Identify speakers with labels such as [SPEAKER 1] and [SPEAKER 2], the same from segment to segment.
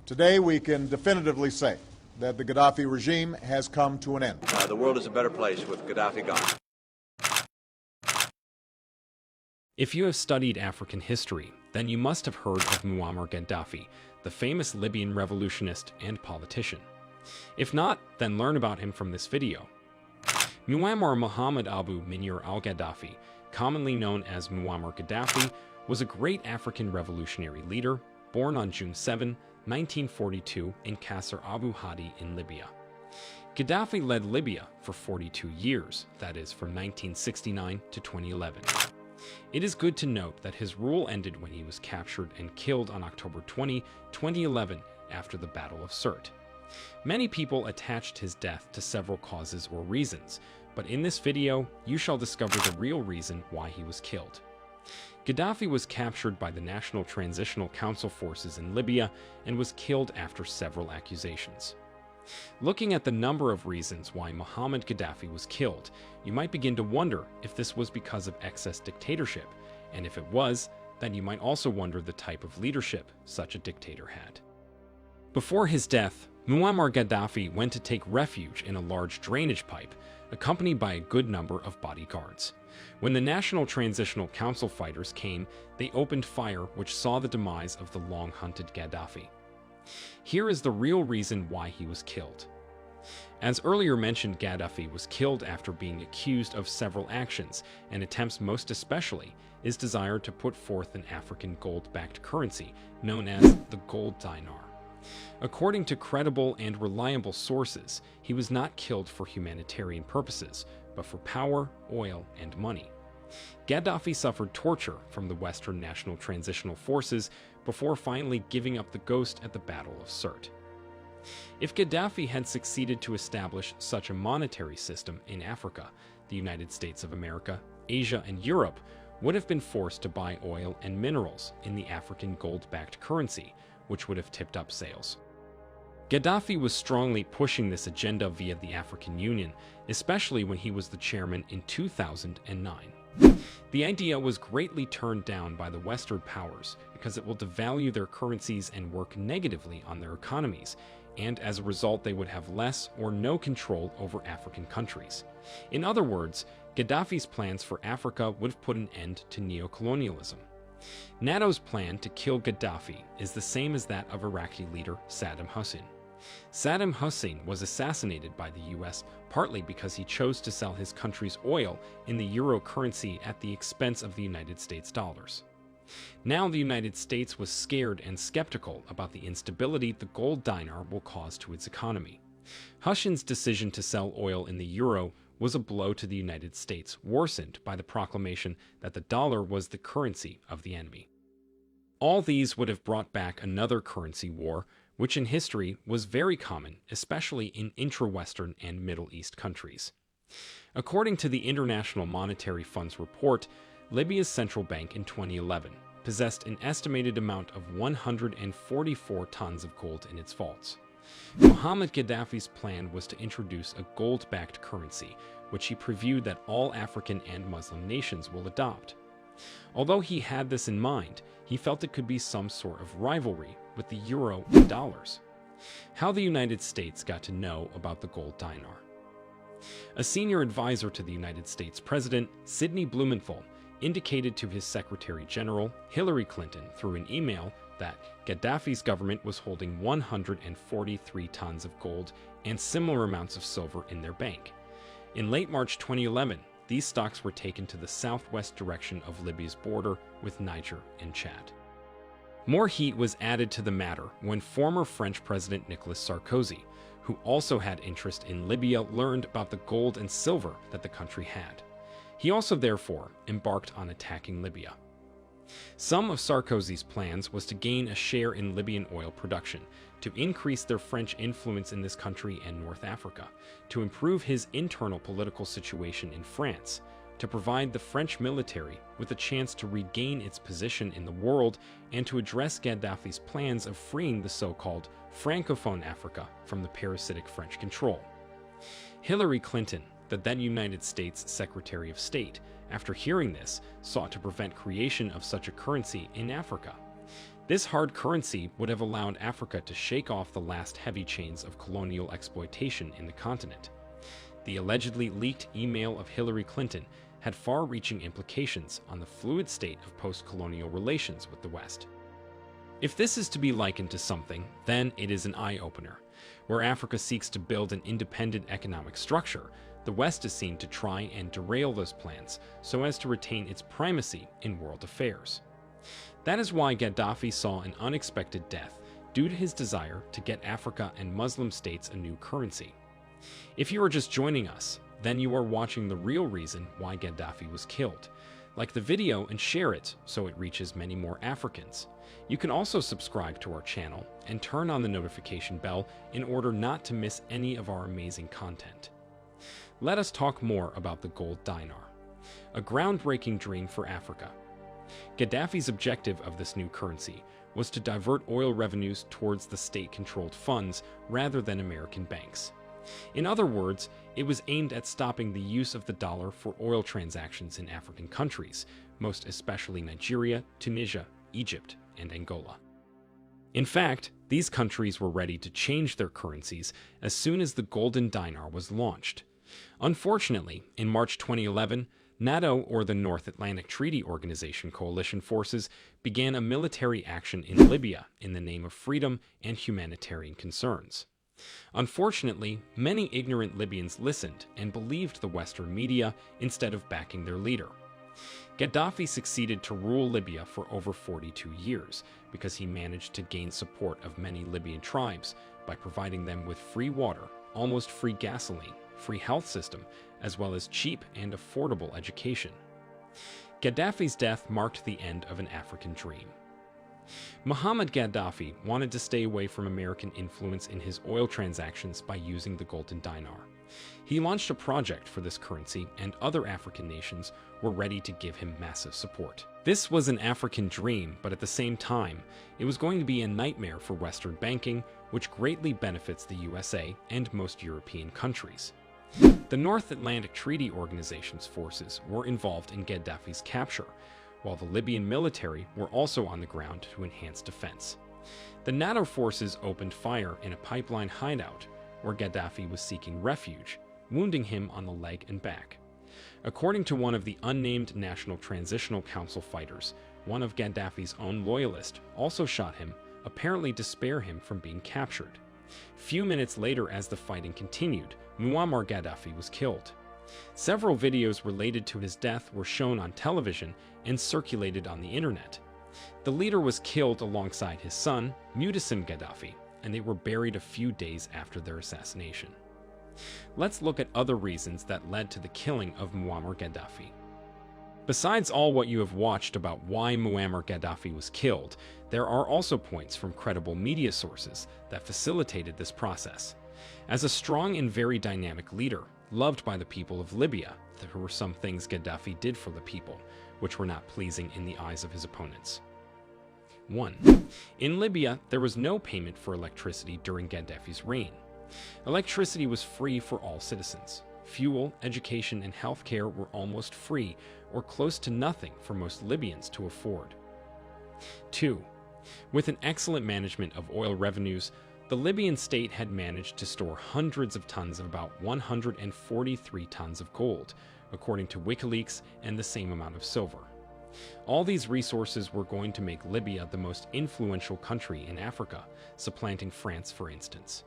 [SPEAKER 1] Today we can definitively say that the Gaddafi regime has come to an end.
[SPEAKER 2] The world is a better place with Gaddafi gone.
[SPEAKER 3] If you have studied African history, then you must have heard of Muammar Gaddafi, the famous Libyan revolutionist and politician. If not, then learn about him from this video. Muammar Mohammad Abu Minir al-Gaddafi, commonly known as Muammar Gaddafi, was a great African revolutionary leader, born on June 7, 1942 in Qasr Abu Hadi in Libya. Gaddafi led Libya for 42 years, that is, from 1969 to 2011. It is good to note that his rule ended when he was captured and killed on October 20, 2011, after the Battle of Sirte. Many people attached his death to several causes or reasons, but in this video, you shall discover the real reason why he was killed. Gaddafi was captured by the National Transitional Council forces in Libya and was killed after several accusations. Looking at the number of reasons why Mohammad Gaddafi was killed, you might begin to wonder if this was because of excess dictatorship, and if it was, then you might also wonder the type of leadership such a dictator had. Before his death, Muammar Gaddafi went to take refuge in a large drainage pipe, accompanied by a good number of bodyguards. When the National Transitional Council fighters came, they opened fire, which saw the demise of the long-hunted Gaddafi. Here is the real reason why he was killed. As earlier mentioned, Gaddafi was killed after being accused of several actions and attempts, most especially his desire to put forth an African gold-backed currency known as the gold dinar. According to credible and reliable sources, he was not killed for humanitarian purposes, but for power, oil, and money. Gaddafi suffered torture from the Western National Transitional Forces before finally giving up the ghost at the Battle of Sirte. If Gaddafi had succeeded to establish such a monetary system in Africa, the United States of America, Asia, and Europe would have been forced to buy oil and minerals in the African gold-backed currency, which would have tipped up sales. Gaddafi was strongly pushing this agenda via the African Union, especially when he was the chairman in 2009. The idea was greatly turned down by the Western powers because it will devalue their currencies and work negatively on their economies, and as a result they would have less or no control over African countries. In other words, Gaddafi's plans for Africa would have put an end to neocolonialism. NATO's plan to kill Gaddafi is the same as that of Iraqi leader Saddam Hussein. Saddam Hussein was assassinated by the US partly because he chose to sell his country's oil in the euro currency at the expense of the United States dollars. Now the United States was scared and skeptical about the instability the gold dinar will cause to its economy. Hussein's decision to sell oil in the euro was a blow to the United States, worsened by the proclamation that the dollar was the currency of the enemy. All these would have brought back another currency war, which in history was very common, especially in intra-Western and Middle East countries. According to the International Monetary Fund's report, Libya's central bank in 2011 possessed an estimated amount of 144 tons of gold in its vaults. Mohammad Gaddafi's plan was to introduce a gold-backed currency, which he previewed that all African and Muslim nations will adopt. Although he had this in mind, he felt it could be some sort of rivalry with the euro and dollars. How the United States got to know about the gold dinar. A senior advisor to the United States President, Sidney Blumenthal, indicated to his Secretary General, Hillary Clinton, through an email that Gaddafi's government was holding 143 tons of gold and similar amounts of silver in their bank. In late March 2011, these stocks were taken to the southwest direction of Libya's border with Niger and Chad. More heat was added to the matter when former French President Nicolas Sarkozy, who also had interest in Libya, learned about the gold and silver that the country had. He also therefore embarked on attacking Libya. Some of Sarkozy's plans was to gain a share in Libyan oil production, to increase their French influence in this country and North Africa, to improve his internal political situation in France, to provide the French military with a chance to regain its position in the world, and to address Gaddafi's plans of freeing the so-called Francophone Africa from the parasitic French control. Hillary Clinton, the then United States Secretary of State, after hearing this, sought to prevent creation of such a currency in Africa. This hard currency would have allowed Africa to shake off the last heavy chains of colonial exploitation in the continent. The allegedly leaked email of Hillary Clinton had far-reaching implications on the fluid state of post-colonial relations with the West. If this is to be likened to something, then it is an eye-opener. Where Africa seeks to build an independent economic structure, the West is seen to try and derail those plans so as to retain its primacy in world affairs. That is why Gaddafi saw an unexpected death due to his desire to get Africa and Muslim states a new currency. If you are just joining us, then you are watching the real reason why Gaddafi was killed. Like the video and share it so it reaches many more Africans. You can also subscribe to our channel and turn on the notification bell in order not to miss any of our amazing content. Let us talk more about the gold dinar, a groundbreaking dream for Africa. Gaddafi's objective of this new currency was to divert oil revenues towards the state-controlled funds rather than American banks. In other words, it was aimed at stopping the use of the dollar for oil transactions in African countries, most especially Nigeria, Tunisia, Egypt, and Angola. In fact, these countries were ready to change their currencies as soon as the golden dinar was launched. Unfortunately, in March 2011, NATO, or the North Atlantic Treaty Organization coalition forces, began a military action in Libya in the name of freedom and humanitarian concerns. Unfortunately, many ignorant Libyans listened and believed the Western media instead of backing their leader. Gaddafi succeeded to rule Libya for over 42 years because he managed to gain support of many Libyan tribes by providing them with free water, almost free gasoline, free health system, as well as cheap and affordable education. Gaddafi's death marked the end of an African dream. Mohammad Gaddafi wanted to stay away from American influence in his oil transactions by using the golden dinar. He launched a project for this currency, and other African nations were ready to give him massive support. This was an African dream, but at the same time, it was going to be a nightmare for Western banking, which greatly benefits the USA and most European countries. The North Atlantic Treaty Organization's forces were involved in Gaddafi's capture, while the Libyan military were also on the ground to enhance defense. The NATO forces opened fire in a pipeline hideout where Gaddafi was seeking refuge, wounding him on the leg and back. According to one of the unnamed National Transitional Council fighters, one of Gaddafi's own loyalists also shot him, apparently to spare him from being captured. Few minutes later, as the fighting continued, Muammar Gaddafi was killed. Several videos related to his death were shown on television and circulated on the internet. The leader was killed alongside his son, Muhtassim Gaddafi, and they were buried a few days after their assassination. Let's look at other reasons that led to the killing of Muammar Gaddafi. Besides all what you have watched about why Muammar Gaddafi was killed, there are also points from credible media sources that facilitated this process. As a strong and very dynamic leader, loved by the people of Libya, there were some things Gaddafi did for the people, which were not pleasing in the eyes of his opponents. 1. In Libya, there was no payment for electricity during Gaddafi's reign. Electricity was free for all citizens. Fuel, education, and healthcare were almost free or close to nothing for most Libyans to afford. 2. With an excellent management of oil revenues, the Libyan state had managed to store hundreds of tons of about 143 tons of gold, according to WikiLeaks, and the same amount of silver. All these resources were going to make Libya the most influential country in Africa, supplanting France, for instance.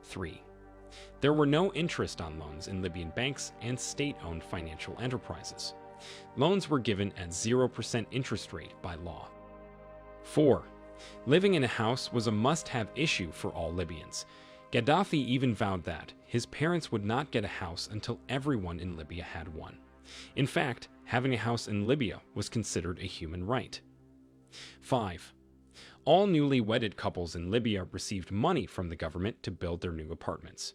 [SPEAKER 3] 3. There were no interest on loans in Libyan banks and state-owned financial enterprises. Loans were given at 0% interest rate by law. 4. Living in a house was a must-have issue for all Libyans. Gaddafi even vowed that his parents would not get a house until everyone in Libya had one. In fact, having a house in Libya was considered a human right. 5. All newly wedded couples in Libya received money from the government to build their new apartments.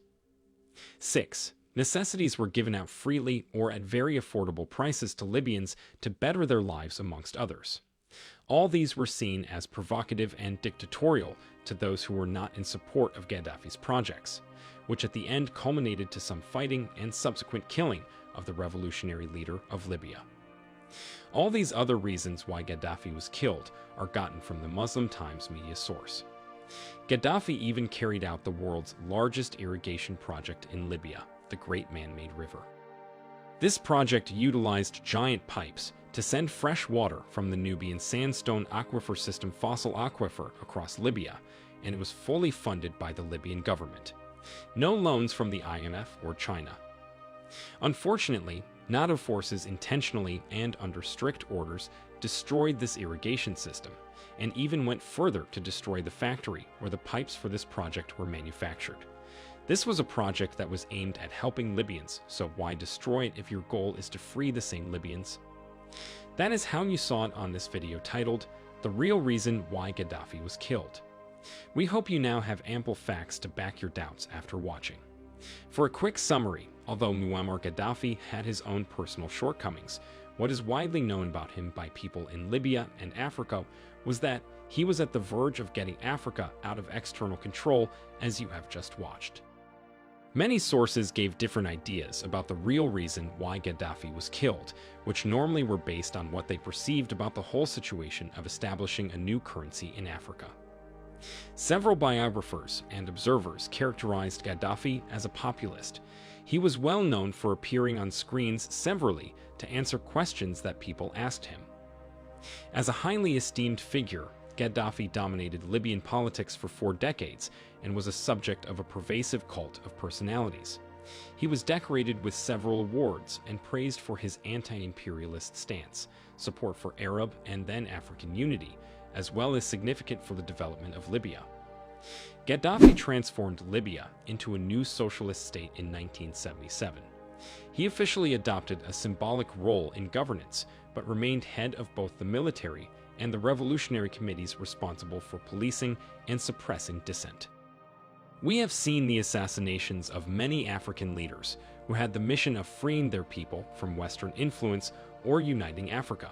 [SPEAKER 3] 6. Necessities were given out freely or at very affordable prices to Libyans to better their lives, amongst others. All these were seen as provocative and dictatorial to those who were not in support of Gaddafi's projects, which at the end culminated to some fighting and subsequent killing of the revolutionary leader of Libya. All these other reasons why Gaddafi was killed are gotten from the Muslim Times media source. Gaddafi even carried out the world's largest irrigation project in Libya, the Great Man-Made River. This project utilized giant pipes to send fresh water from the Nubian sandstone aquifer system fossil aquifer across Libya, and it was fully funded by the Libyan government. No loans from the IMF or China. Unfortunately, NATO forces intentionally and under strict orders destroyed this irrigation system, and even went further to destroy the factory where the pipes for this project were manufactured. This was a project that was aimed at helping Libyans, so why destroy it if your goal is to free the same Libyans? That is how you saw it on this video titled, "The Real Reason Why Gaddafi Was Killed." We hope you now have ample facts to back your doubts after watching. For a quick summary, although Muammar Gaddafi had his own personal shortcomings, what is widely known about him by people in Libya and Africa was that he was at the verge of getting Africa out of external control, as you have just watched. Many sources gave different ideas about the real reason why Gaddafi was killed, which normally were based on what they perceived about the whole situation of establishing a new currency in Africa. Several biographers and observers characterized Gaddafi as a populist. He was well known for appearing on screens severally to answer questions that people asked him. As a highly esteemed figure, Gaddafi dominated Libyan politics for 4 decades and was a subject of a pervasive cult of personalities. He was decorated with several awards and praised for his anti-imperialist stance, support for Arab and then African unity, as well as significant for the development of Libya. Gaddafi transformed Libya into a new socialist state in 1977. He officially adopted a symbolic role in governance, but remained head of both the military and the revolutionary committees responsible for policing and suppressing dissent. We have seen the assassinations of many African leaders who had the mission of freeing their people from Western influence or uniting Africa.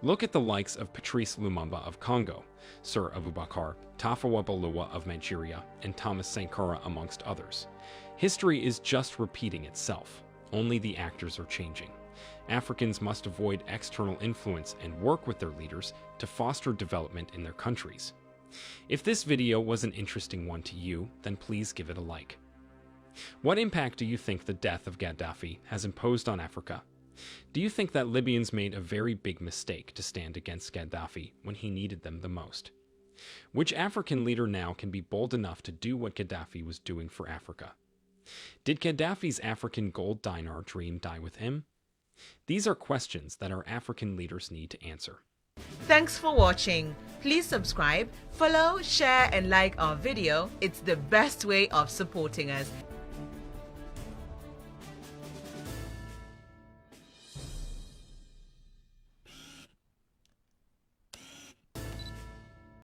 [SPEAKER 3] Look at the likes of Patrice Lumumba of Congo, Sir Abubakar Tafawa Balewa of Nigeria, and Thomas Sankara amongst others. History is just repeating itself, only the actors are changing. Africans must avoid external influence and work with their leaders to foster development in their countries. If this video was an interesting one to you, then please give it a like. What impact do you think the death of Gaddafi has imposed on Africa? Do you think that Libyans made a very big mistake to stand against Gaddafi when he needed them the most? Which African leader now can be bold enough to do what Gaddafi was doing for Africa? Did Gaddafi's African gold dinar dream die with him? These are questions that our African leaders need to answer.
[SPEAKER 4] Thanks for watching. Please subscribe, follow, share and like our video. It's the best way of supporting us.